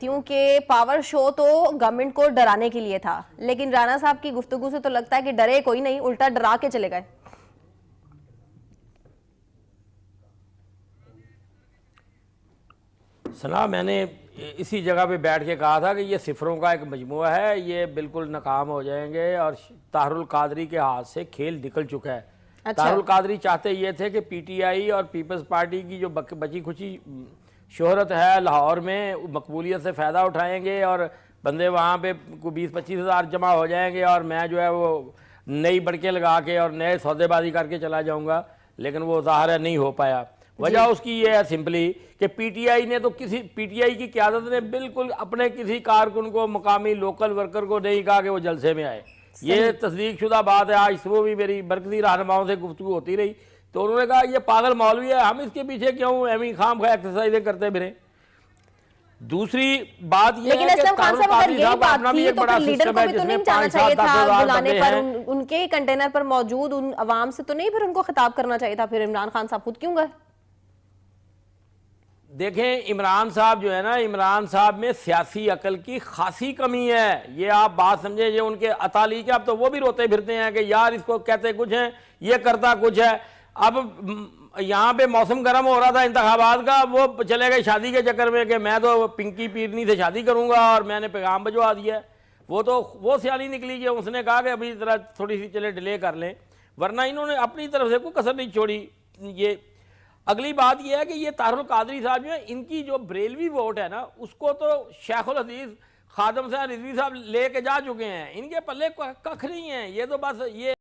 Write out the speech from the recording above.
کیونکہ power show تو government کو ڈرانے کے لیے تھا، لیکن رانا صاحب کی گفتگو سے تو لگتا ہے کہ ڈرے کوئی نہیں، الٹا ڈرا کے چلے گئے۔ سنا میں نے اسی جگہ پہ بیٹھ کے کہا تھا کہ یہ صفروں کا ایک مجموعہ ہے، یہ بالکل ناکام ہو جائیں گے، اور طاہر القادری کے ہاتھ سے کھیل نکل چکا ہے۔ طاہر القادری چاہتے یہ تھے کہ پی ٹی آئی اور پیپلز پارٹی کی جو بچی کھچی شہرت ہے لاہور میں، مقبولیت سے فائدہ اٹھائیں گے اور بندے وہاں پہ 20-25 ہزار جمع ہو جائیں گے، اور میں جو ہے وہ نئی بڑکیں لگا کے اور نئے سودے بازی کر کے چلا جاؤں گا، لیکن وہ ظاہر ہے نہیں ہو پایا۔ وجہ اس کی یہ ہے سمپلی کہ پی ٹی آئی نے تو پی ٹی آئی کی قیادت نے بالکل اپنے کسی کارکن کو، مقامی لوکل ورکر کو نہیں کہا کہ وہ جلسے میں آئے۔ یہ تصدیق شدہ بات ہے، آج صبح بھی میری مرکزی رہنماؤں سے گفتگو ہوتی رہی تو انہوں نے کہا یہ پاگل مولوی ہے، ہم اس کے پیچھے کیوں ایویں خام خواہ ایکسرسائزیں کرتے پھریں۔ دوسری بات یہ ہے کہ اسلم خان صاحب اگر یہی بات تھی تو پھر لیڈر کو بھی تو نہیں جانا چاہیے تھا بلانے پر، ان کے کنٹینر پر موجود ان عوام سے تو نہیں پھر ان کو خطاب کرنا چاہیے تھا، پھر عمران خان صاحب خود کیوں گئے؟ دیکھیں عمران صاحب جو ہے نا، عمران صاحب میں سیاسی عقل کی خاصی کمی ہے، یہ آپ بات سمجھیں۔ یہ ان کے عطالی کے اب تو وہ بھی روتے پھرتے ہیں کہ یار اس کو کہتے کچھ ہیں یہ کرتا کچھ ہے۔ اب یہاں پہ موسم گرم ہو رہا تھا انتخابات کا، وہ چلے گئے شادی کے چکر میں کہ میں تو پنکی پیرنی سے شادی کروں گا اور میں نے پیغام بھجوا دیا۔ وہ سیانی نکلی کہ اس نے کہا کہ ابھی ذرا تھوڑی سی چلے ڈیلے کر لیں، ورنہ انہوں نے اپنی طرف سے کوئی کسر نہیں چھوڑی۔ یہ اگلی بات یہ ہے کہ یہ طاہر القادری صاحب جو ہے، ان کی جو بریلوی ووٹ ہے نا، اس کو تو شیخ الحدیث خادم صاحب رضوی صاحب لے کے جا چکے ہیں، ان کے پلے ککھ نہیں ہے۔ یہ تو بس یہ